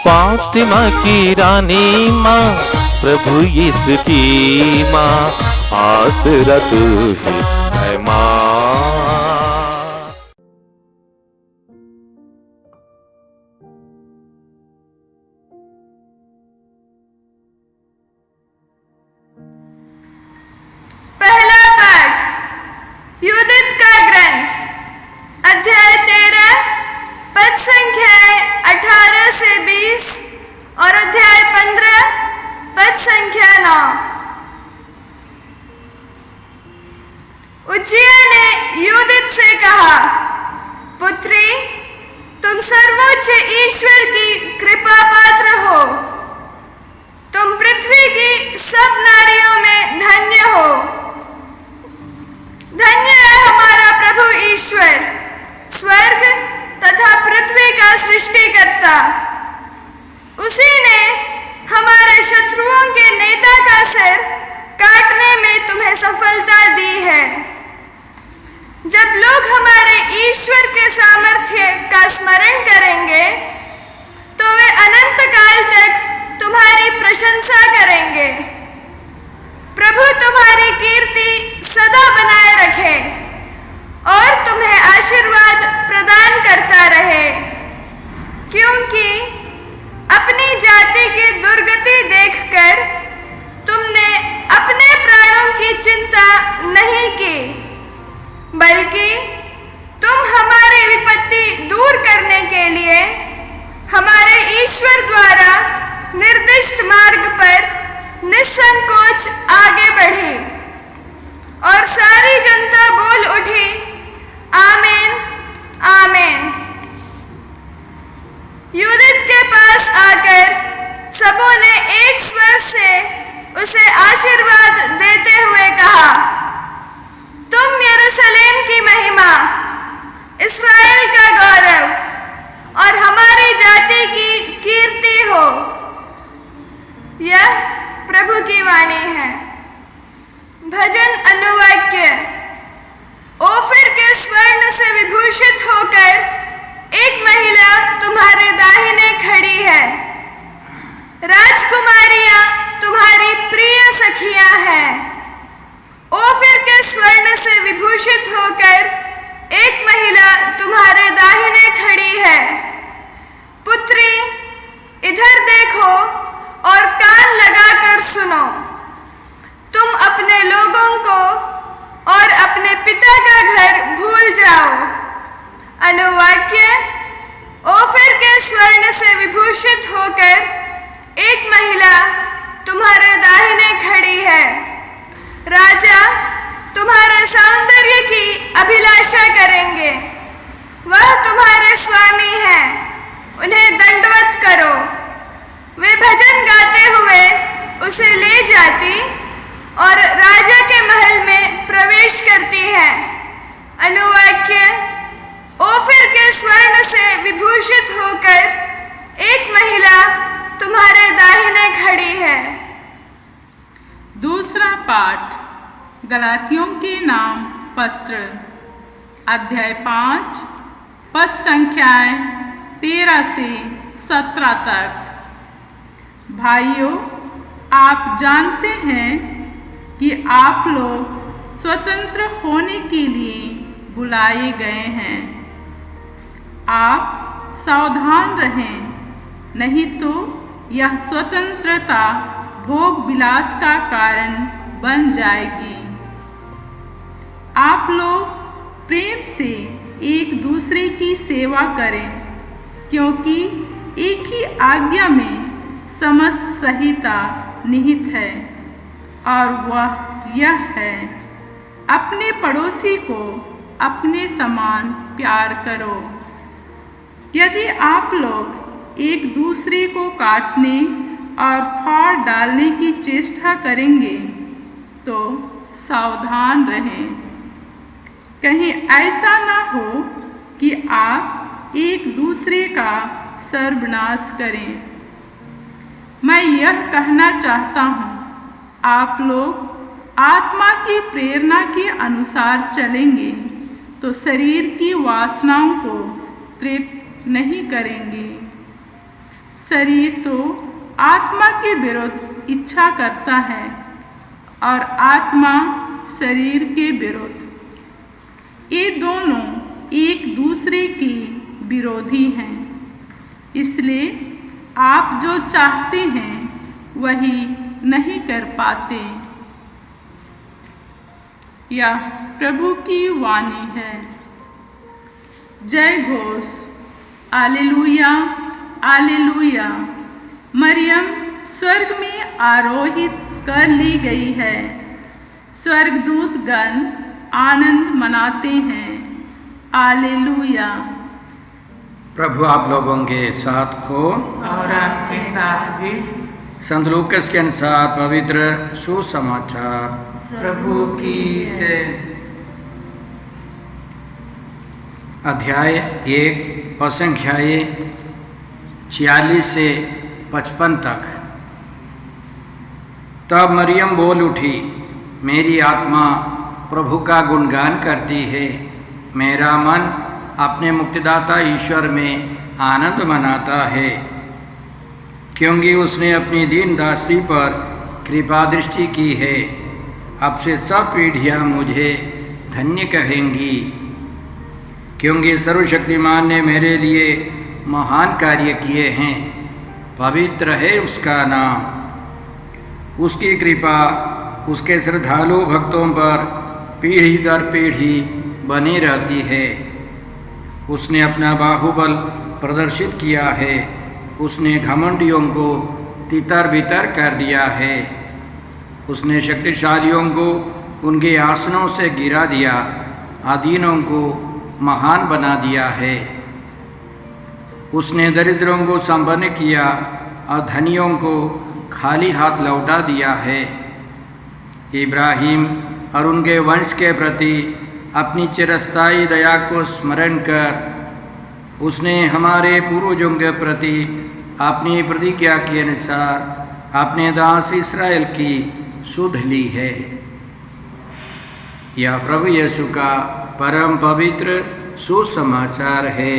फातिमा की रानी माँ, प्रभु यीशु की माँ, आसरा तू ही है माँ। पहला पाठ यूदित का ग्रंथ, अध्याय 13, पद संख्याएं 18 से 20 और अध्याय 15, पद संख्या 9। उज्जियाह ने यूदित से कहा, पुत्री, तुम सर्वोच्च ईश्वर की कृपा पात्र हो। तुम पृथ्वी की सब नारियों में धन्य हो। धन्य है हमारा प्रभु ईश्वर, स्वर्ग तथा पृथ्वी का सृष्टिकर्ता। उसी ने हमारे शत्रुओं के नेता का सिर काटने में तुम्हें सफलता दी है। जब लोग हमारे ईश्वर के सामर्थ्य का स्मरण करेंगे तो वे अनंत काल तक तुम्हारी प्रशंसा करेंगे। प्रभु तुम्हारी कीर्ति सदा बनाए रखे और तुम्हें आशीर्वाद प्रदान करता रहे, क्योंकि अपनी जाति की दुर्गति देखकर तुमने अपने प्राणों की चिंता नहीं की, बल्कि तुम हमारी विपत्ति दूर करने के लिए हमारे ईश्वर द्वारा निर्दिष्ट मार्ग पर निसंकोच आगे बढ़ी। और सारी जनता बोल उठी, आमीन, आमीन। यूदित के पास आकर सबों ने एक स्वर से उसे आशीर्वाद देते हुए कहा, तुम यरूशलेम की महिमा, इस्राएल का गौरव और हमारी जाति की कीर्ति हो। यह प्रभु की वाणी है। भजन अनुवाक्य। ओफिर के स्वर्ण से विभूषित होकर एक महिला तुम्हारे दाहिने खड़ी है। राजकुमारियां तुम्हारी प्रिय सखियां हैं। ओफिर के स्वर्ण से विभूषित होकर एक महिला तुम्हारे दाहिने खड़ी है। पुत्री, इधर देखो और कान लगाकर सुनो। तुम अपने लोगों को और अपने पिता का घर भूल जाओ। अनुवाक्य। ओफिर के स्वर्ण से विभूषित होकर एक महिला तुम्हारे दाहिने खड़ी है। राजा तुम्हारे सौंदर्य की अभिलाषा करेंगे। वह तुम्हारे स्वामी हैं, उन्हें दंडवत करो। वे भजन गाते हुए उसे ले जाती और राजा के महल में प्रवेश करती हैं। अनुवाक्य। ओफिर के स्वर्ण से विभूषित होकर एक महिला तुम्हारे दाहिने खड़ी है। दूसरा पाठ गलातियों के नाम पत्र, अध्याय 5, पद संख्याएं 13 से 17 तक। भाइयों, आप जानते हैं कि आप लोग स्वतंत्र होने के लिए बुलाए गए हैं। आप सावधान रहें, नहीं तो यह स्वतंत्रता भोग विलास का कारण बन जाएगी। आप लोग प्रेम से एक दूसरे की सेवा करें, क्योंकि एक ही आज्ञा में समस्त संहिता निहित है, और वह यह है, अपने पड़ोसी को अपने समान प्यार करो। यदि आप लोग एक दूसरे को काटने और फाड़ डालने की चेष्टा करेंगे तो सावधान रहें, कहीं ऐसा ना हो कि आप एक दूसरे का सर्वनाश करें। मैं यह कहना चाहता हूँ, आप लोग आत्मा की प्रेरणा के अनुसार चलेंगे तो शरीर की वासनाओं को तृप्त नहीं करेंगे। शरीर तो आत्मा के विरुद्ध इच्छा करता है और आत्मा शरीर के विरुद्ध। ये दोनों एक दूसरे के विरोधी हैं। इसलिए आप जो चाहते हैं वही नहीं कर पाते। यह प्रभु की वाणी है। जय घोष। आलेलुया आलेलुया। मरियम स्वर्ग में आरोहित कर ली गई है। स्वर्गदूत गण आनंद मनाते हैं। आलेलुया। प्रभु आप लोगों के साथ हो और आपके साथ भी। संत लूकस के अनुसार पवित्र सुसमाचार। प्रभु की जय। अध्याय 1 और संख्याएँ 46 से 55 तक। तब मरियम बोल उठी, मेरी आत्मा प्रभु का गुणगान करती है, मेरा मन अपने मुक्तिदाता ईश्वर में आनंद मनाता है, क्योंकि उसने अपनी दीन दासी पर कृपा दृष्टि की है। अब से सब पीढ़ियाँ मुझे धन्य कहेंगी, क्योंकि सर्वशक्तिमान ने मेरे लिए महान कार्य किए हैं। पवित्र है उसका नाम। उसकी कृपा उसके श्रद्धालु भक्तों पर पीढ़ी दर पीढ़ी बनी रहती है। उसने अपना बाहुबल प्रदर्शित किया है। उसने घमंडियों को तितर बितर कर दिया है। उसने शक्तिशालियों को उनके आसनों से गिरा दिया, अधीनों को महान बना दिया है। उसने दरिद्रों को संपन्न किया और धनियों को खाली हाथ लौटा दिया है। इब्राहिम और उनके वंश के प्रति अपनी चिरस्थायी दया को स्मरण कर उसने हमारे पूर्वजों के प्रति अपनी प्रतिज्ञा के अनुसार अपने दास इस्राएल की सुध ली है। यह प्रभु यीशु का परम पवित्र सुसमाचार है।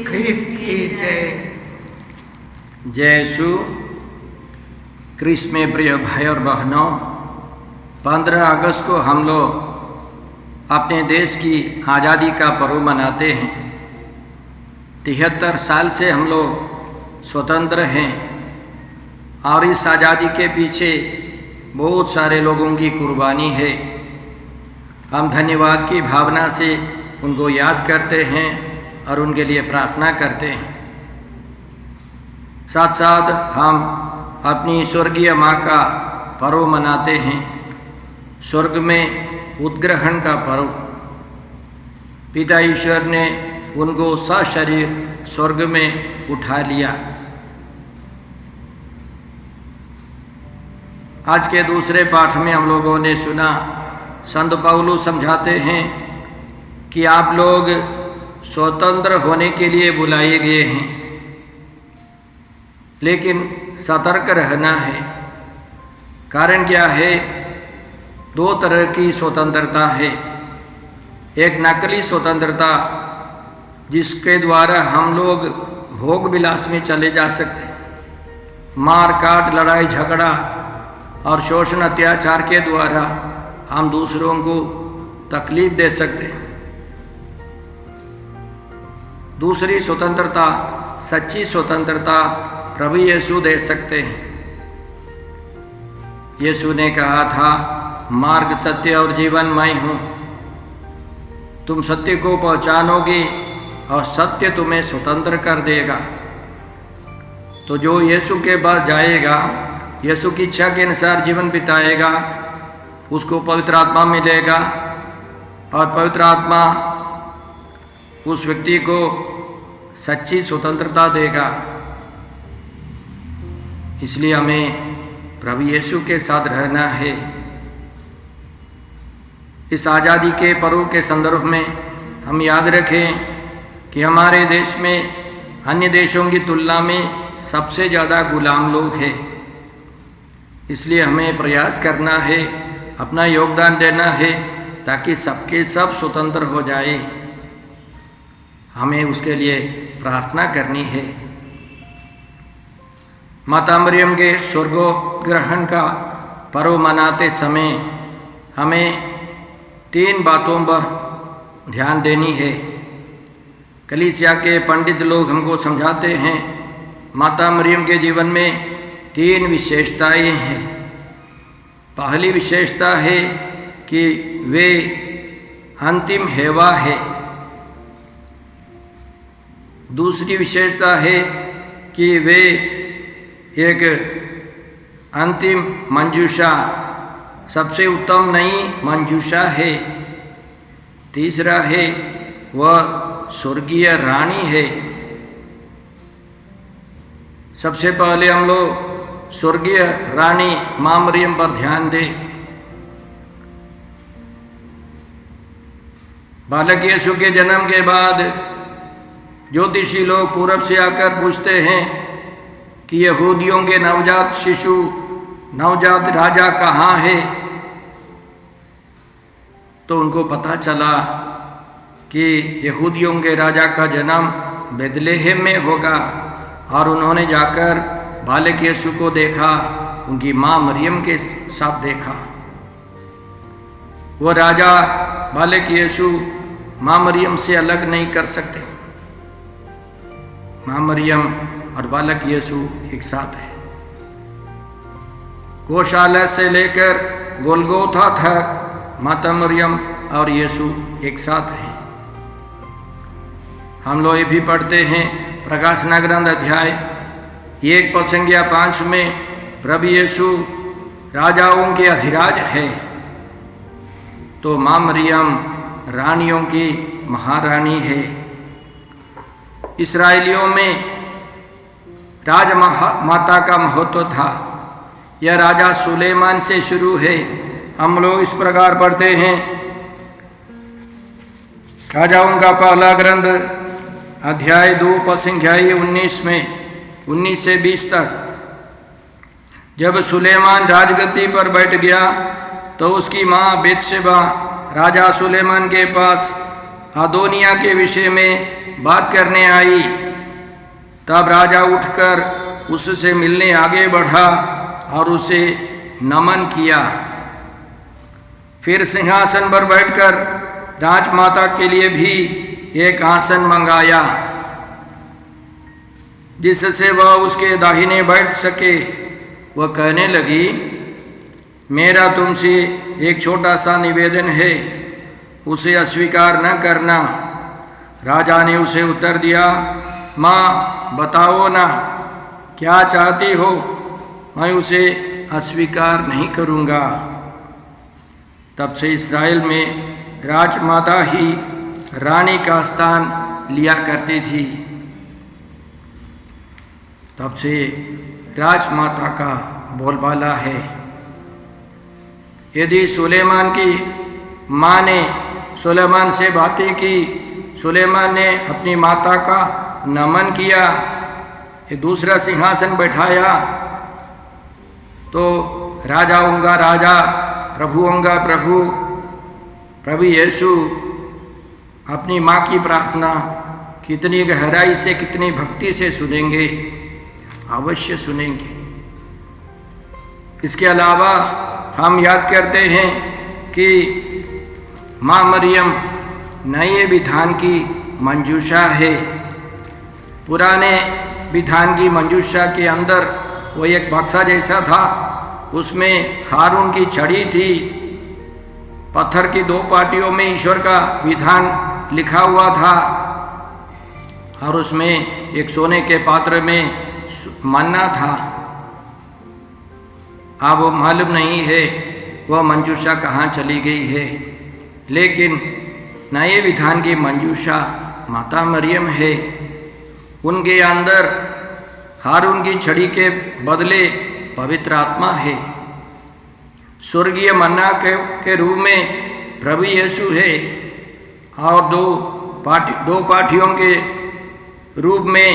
ख्रिस्त की जय। जय यीशु। क्रिस्त में प्रिय भाई और बहनों, 15 अगस्त को हम लोग अपने देश की आज़ादी का पर्व मनाते हैं। 73 साल से हम लोग स्वतंत्र हैं और इस आज़ादी के पीछे बहुत सारे लोगों की कुर्बानी है। हम धन्यवाद की भावना से उनको याद करते हैं और उनके लिए प्रार्थना करते हैं। साथ साथ हम अपनी स्वर्गीय माँ का पर्व मनाते हैं, स्वर्ग में उद्ग्रहण का पर्व। पिता ईश्वर ने उनको सशरीर स्वर्ग में उठा लिया। आज के दूसरे पाठ में हम लोगों ने सुना, संत पौलुस समझाते हैं कि आप लोग स्वतंत्र होने के लिए बुलाए गए हैं, लेकिन सतर्क रहना है। कारण क्या है? 2 तरह की स्वतंत्रता है। एक नकली स्वतंत्रता, जिसके द्वारा हम लोग भोग विलास में चले जा सकते हैं, मार काट, लड़ाई झगड़ा और शोषण अत्याचार के द्वारा हम दूसरों को तकलीफ दे सकते हैं। दूसरी स्वतंत्रता, सच्ची स्वतंत्रता प्रभु यीशु दे सकते हैं। यीशु ने कहा था, मार्ग, सत्य और जीवन मैं हूँ। तुम सत्य को पहचानोगे और सत्य तुम्हें स्वतंत्र कर देगा। तो जो यीशु के पास जाएगा, यीशु की इच्छा के अनुसार जीवन बिताएगा, उसको पवित्र आत्मा मिलेगा और पवित्र आत्मा उस व्यक्ति को सच्ची स्वतंत्रता देगा। इसलिए हमें प्रभु यीशु के साथ रहना है। इस आज़ादी के पर्व के संदर्भ में हम याद रखें कि हमारे देश में अन्य देशों की तुलना में सबसे ज़्यादा गुलाम लोग हैं। इसलिए हमें प्रयास करना है, अपना योगदान देना है, ताकि सबके सब स्वतंत्र हो जाए। हमें उसके लिए प्रार्थना करनी है। माता मरियम के स्वर्गोग्रहण का पर्व मनाते समय हमें 3 बातों पर ध्यान देनी है। कलीसिया के पंडित लोग हमको समझाते हैं माता मरियम के जीवन में 3 विशेषताएं हैं। पहली विशेषता है कि वे अंतिम हेवा है। दूसरी विशेषता है कि वे एक अंतिम मंजूषा, सबसे उत्तम नई मंजूषा है। तीसरा है वह स्वर्गीय रानी है। सबसे पहले हम लोग स्वर्गीय रानी मां मरियम पर ध्यान दें। बालक यीशु के जन्म के बाद ज्योतिषी लोग पूरब से आकर पूछते हैं कि यहूदियों के नवजात शिशु, नवजात राजा कहाँ है। तो उनको पता चला कि यहूदियों के राजा का जन्म बेथलेहम में होगा, और उन्होंने जाकर बालक यीशु को देखा, उनकी माँ मरियम के साथ देखा। वो राजा बालक यीशु माँ मरियम से अलग नहीं कर सकते। माँ मरियम और बालक यीशु एक साथ है। गौशाला से लेकर गोलगोथा तक माता मरियम और यीशु एक साथ हैं। हम लोग ये भी पढ़ते हैं प्रकाशना ग्रंथ अध्याय 1:5 में प्रभु यीशु राजाओं के अधिराज है, तो माँ मरियम रानियों की महारानी है। इस्राएलियों में राजमाता का महत्व था। यह राजा सुलेमान से शुरू है। हम लोग इस प्रकार पढ़ते हैं राजाओं का पहला ग्रंथ अध्याय 2:19 में 19 से 20 तक। जब सुलेमान राजगद्दी पर बैठ गया तो उसकी माँ बेतशेबा राजा सुलेमान के पास अदोनिया के विषय में बात करने आई। तब राजा उठकर उससे मिलने आगे बढ़ा और उसे नमन किया। फिर सिंहासन पर बैठकर राजमाता के लिए भी एक आसन मंगाया, जिससे वह उसके दाहिने बैठ सके। वह कहने लगी, मेरा तुमसे एक छोटा सा निवेदन है, उसे अस्वीकार न करना। राजा ने उसे उत्तर दिया, माँ बताओ ना, क्या चाहती हो, मैं उसे अस्वीकार नहीं करूँगा। तब से इस्राएल में राजमाता ही रानी का स्थान लिया करती थी। तब से राजमाता का बोलबाला है। यदि सुलेमान की माँ ने सुलेमान से बातें की, सुलेमान ने अपनी माता का नमन किया, ये दूसरा सिंहासन बैठाया, तो राजाओं का राजा, प्रभुओं का प्रभु, प्रभु यीशु अपनी माँ की प्रार्थना कितनी गहराई से, कितनी भक्ति से सुनेंगे, अवश्य सुनेंगे। इसके अलावा हम याद करते हैं कि माँ मरियम नए विधान की मंजूषा है। पुराने विधान की मंजूषा के अंदर वो एक बक्सा जैसा था, उसमें हारून की छड़ी थी, पत्थर की 2 पाटियों में ईश्वर का विधान लिखा हुआ था, और उसमें एक सोने के पात्र में मन्ना था। अब वो मालूम नहीं है वह मंजूषा कहाँ चली गई है, लेकिन नए विधान की मंजूषा माता मरियम है। उनके अंदर हारून की छड़ी के बदले पवित्र आत्मा है। स्वर्गीय मन्ना के रूप में प्रभु यीशु है, और 2 पाठियों के रूप में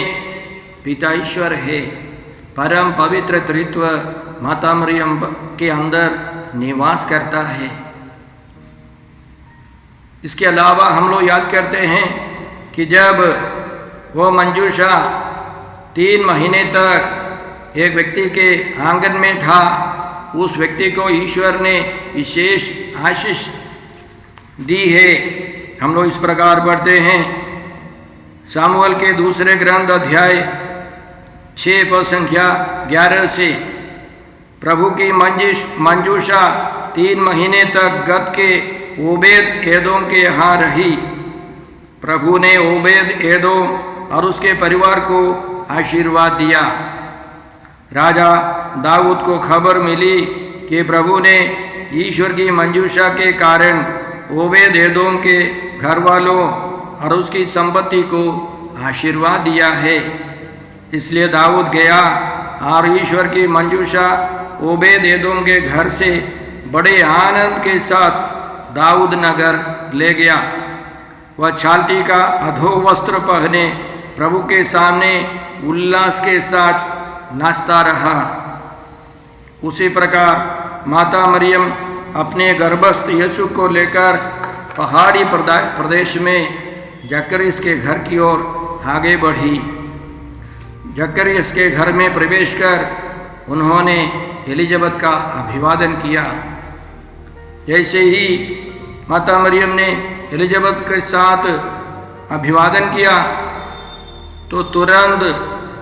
पिता ईश्वर है। परम पवित्र त्रित्व माता मरियम के अंदर निवास करता है। इसके अलावा हम लोग याद करते हैं कि जब वो मंजूषा 3 महीने तक एक व्यक्ति के आंगन में था। उस व्यक्ति को ईश्वर ने विशेष आशीष दी है। हम लोग इस प्रकार पढ़ते हैं, सामुएल के दूसरे ग्रंथ अध्याय 6 पद संख्या 11 से, प्रभु की मंजूषा 3 महीने तक गत के ओबेद एदोम के यहाँ रही। प्रभु ने ओबेद एदोम और उसके परिवार को आशीर्वाद दिया। राजा दाऊद को खबर मिली कि प्रभु ने ईश्वर की मंजूषा के कारण ओबेद एदोम के घर वालों और उसकी संपत्ति को आशीर्वाद दिया है। इसलिए दाऊद गया और ईश्वर की मंजूषा ओबेद एदोम के घर से बड़े आनंद के साथ दाऊद नगर ले गया। वह छालटी का अधो वस्त्र पहने प्रभु के सामने उल्लास के साथ नाचता रहा। उसी प्रकार माता मरियम अपने गर्भस्थ यीशु को लेकर पहाड़ी प्रदेश में जकरियस के घर की ओर आगे बढ़ी। जकरियस के घर में प्रवेश कर उन्होंने एलिजाबेथ का अभिवादन किया। जैसे ही माता मरियम ने एलिजाबेथ के साथ अभिवादन किया तो तुरंत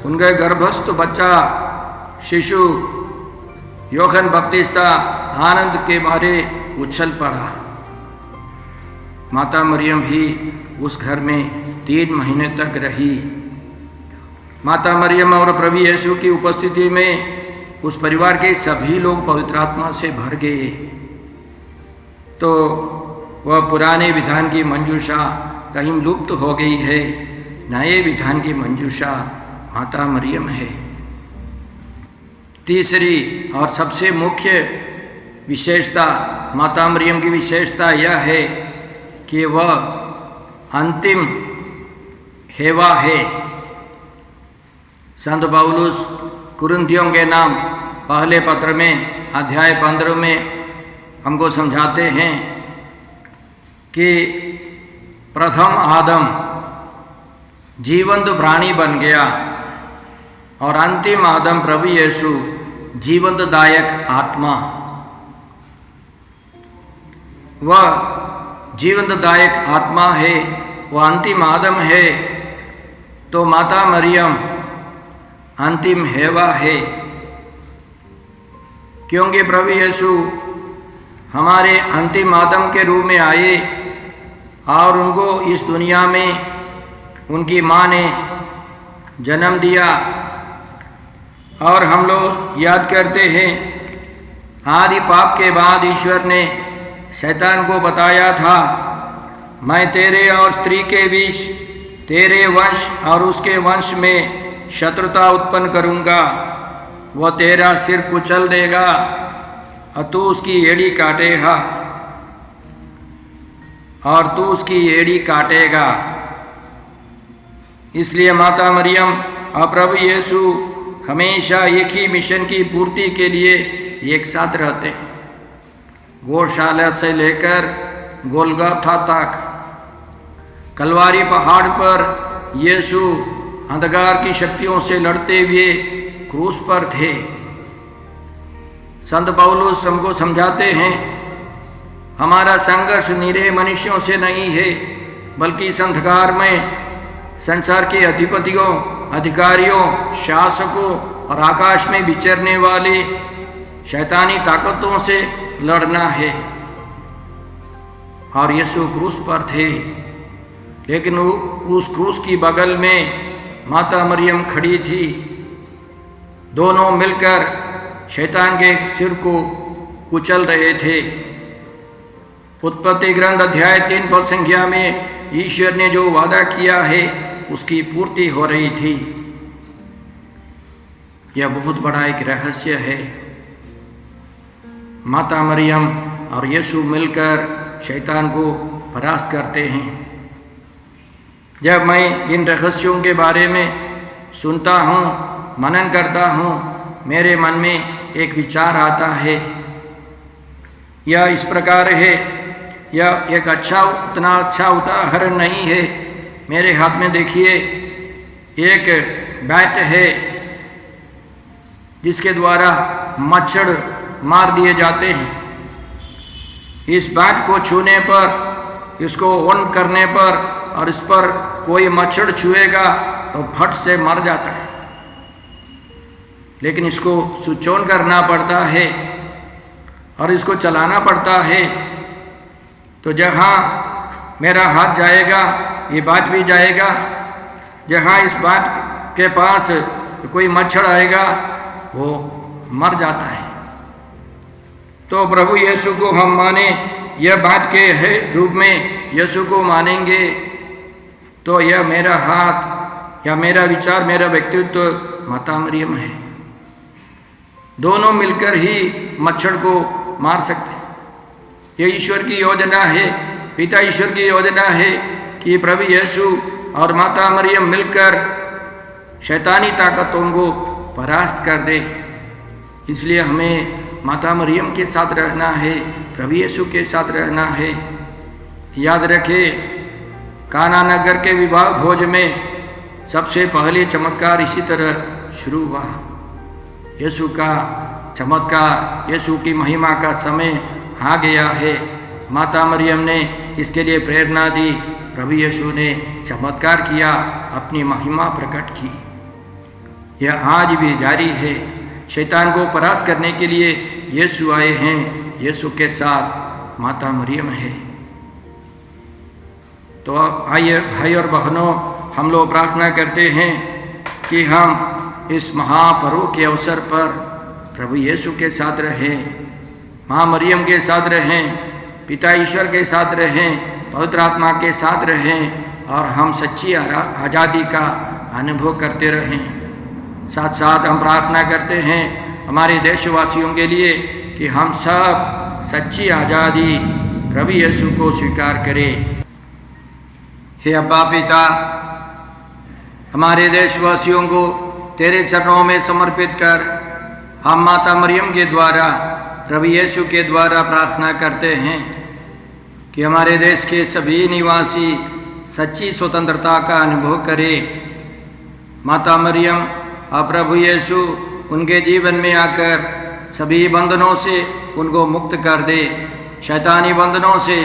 उनका गर्भस्थ बच्चा शिशु यूहन्ना बपतिस्ता आनंद के मारे उछल पड़ा। माता मरियम भी उस घर में 3 महीने तक रही। माता मरियम और प्रभु यीशु की उपस्थिति में उस परिवार के सभी लोग पवित्र आत्मा से भर गए। तो वह पुराने विधान की मंजूषा कहीं लुप्त हो गई है। नए विधान की मंजूषा माता मरियम है। तीसरी और सबसे मुख्य विशेषता माता मरियम की विशेषता यह है कि वह अंतिम हेवा है। संत पौलुस कुरिन्थियों के नाम पहले पत्र में अध्याय 15 में हमको समझाते हैं कि प्रथम आदम जीवंत प्राणी बन गया और अंतिम आदम प्रभु यीशु जीवंतदायक आत्मा। वह जीवंतदायक आत्मा है, वह अंतिम आदम है। तो माता मरियम अंतिम हेवा है, क्योंकि प्रभु यीशु हमारे अंतिम आदम के रूप में आए और उनको इस दुनिया में उनकी माँ ने जन्म दिया। और हम लोग याद करते हैं, आदि पाप के बाद ईश्वर ने शैतान को बताया था, मैं तेरे और स्त्री के बीच, तेरे वंश और उसके वंश में शत्रुता उत्पन्न करूँगा। वह तेरा सिर कुचल देगा और तू उसकी एड़ी काटेगा और तू उसकी एड़ी काटेगा। इसलिए माता मरियम और प्रभु यीशु हमेशा एक ही मिशन की पूर्ति के लिए एक साथ रहते हैं। गौशाला से लेकर गोलगोथा तक कलवारी पहाड़ पर यीशु अंधकार की शक्तियों से लड़ते हुए क्रूस पर थे। संत पौलुस हमको समझाते हैं, हमारा संघर्ष निरे मनुष्यों से नहीं है, बल्कि इस अंधकार में संसार के अधिपतियों, अधिकारियों, शासकों और आकाश में विचरने वाले शैतानी ताकतों से लड़ना है। और यीशु क्रूस पर थे, लेकिन उस क्रूस की बगल में माता मरियम खड़ी थी। दोनों मिलकर शैतान के सिर को कुचल रहे थे। उत्पत्ति ग्रंथ अध्याय 3 पद संख्या में ईश्वर ने जो वादा किया है उसकी पूर्ति हो रही थी। यह बहुत बड़ा एक रहस्य है। माता मरियम और यीशु मिलकर शैतान को परास्त करते हैं। जब मैं इन रहस्यों के बारे में सुनता हूँ, मनन करता हूँ, मेरे मन में एक विचार आता है। यह इस प्रकार है, यह एक उतना अच्छा उदाहरण नहीं है। मेरे हाथ में देखिए एक बैट है। जिसके द्वारा मच्छर मार दिए जाते हैं। इस बात को छूने पर, इसको ऑन करने पर और इस पर कोई मच्छर छुएगा तो फट से मर जाता है, लेकिन इसको स्विच ऑन करना पड़ता है और इसको चलाना पड़ता है। तो जहाँ मेरा हाथ जाएगा ये बात भी जाएगा, जहाँ इस बात के पास कोई मच्छर आएगा वो मर जाता है। तो प्रभु यीशु को हम माने, यह बात के है रूप में यीशु को मानेंगे तो यह मेरा हाथ या मेरा विचार, मेरा व्यक्तित्व माता मरियम है। दोनों मिलकर ही मच्छर को मार सकते हैं। यह ईश्वर की योजना है, पिता ईश्वर की योजना है कि प्रभु यीशु और माता मरियम मिलकर शैतानी ताकतों को परास्त कर दे। इसलिए हमें माता मरियम के साथ रहना है, प्रभु यीशु के साथ रहना है। याद रखें, काना नगर के विवाह भोज में सबसे पहले चमत्कार इसी तरह शुरू हुआ। यीशु का चमत्कार, यीशु की महिमा का समय आ गया है। माता मरियम ने इसके लिए प्रेरणा दी, प्रभु यीशु ने चमत्कार किया, अपनी महिमा प्रकट की। यह आज भी जारी है। शैतान को परास्त करने के लिए यीशु आए हैं, यीशु के साथ माता मरियम है। तो आइए भाई और बहनों, हम लोग प्रार्थना करते हैं कि हम इस महापर्व के अवसर पर प्रभु यीशु के साथ रहें, माँ मरियम के साथ रहें, पिता ईश्वर के साथ रहें, पवित्र आत्मा के साथ रहें और हम सच्ची आज़ादी का अनुभव करते रहें। साथ साथ हम प्रार्थना करते हैं हमारे देशवासियों के लिए कि हम सब सच्ची आज़ादी प्रभु यीशु को स्वीकार करें। हे अब्बा पिता, हमारे देशवासियों को तेरे चरणों में समर्पित कर हम माता मरियम के द्वारा, प्रभु यीशु के द्वारा प्रार्थना करते हैं कि हमारे देश के सभी निवासी सच्ची स्वतंत्रता का अनुभव करें। माता मरियम और प्रभु यीशु उनके जीवन में आकर सभी बंधनों से उनको मुक्त कर दे, शैतानी बंधनों से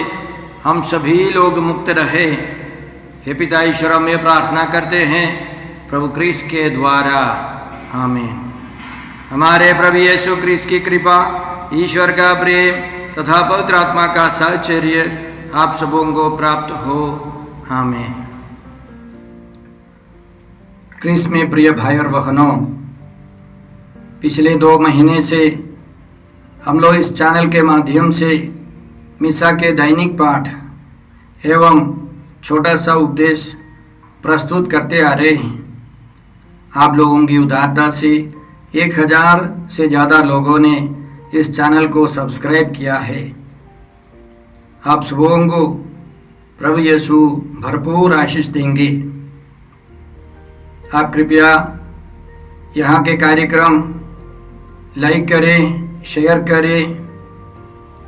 हम सभी लोग मुक्त रहे। हे पिता ईश्वर, हम ये प्रार्थना करते हैं प्रभु क्रिस्त के द्वारा, आमीन। हमारे प्रभु यीशु क्रिस्त की कृपा, ईश्वर का प्रेम तथा पवित्र आत्मा का साहचर्य आप सबों को प्राप्त हो, आमीन। क्रिस्त में प्रिय भाई और बहनों, पिछले 2 महीने से हम लोग इस चैनल के माध्यम से मिसा के दैनिक पाठ एवं छोटा सा उपदेश प्रस्तुत करते आ रहे हैं। आप लोगों की उदारता से 1000 से ज़्यादा लोगों ने इस चैनल को सब्सक्राइब किया है। आप सबों को प्रभु यीशु भरपूर आशीष देंगे। आप कृपया यहाँ के कार्यक्रम लाइक करें, शेयर करें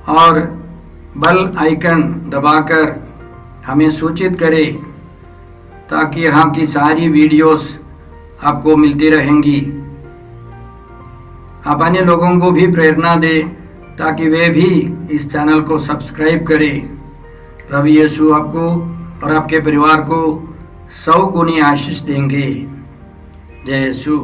और बेल आइकन दबाकर हमें सूचित करें ताकि यहाँ की सारी वीडियोस आपको मिलती रहेंगी। आप अन्य लोगों को भी प्रेरणा दें ताकि वे भी इस चैनल को सब्सक्राइब करें। प्रभु यीशु आपको और आपके परिवार को 100 गुनी आशीष देंगे। जय यीशु।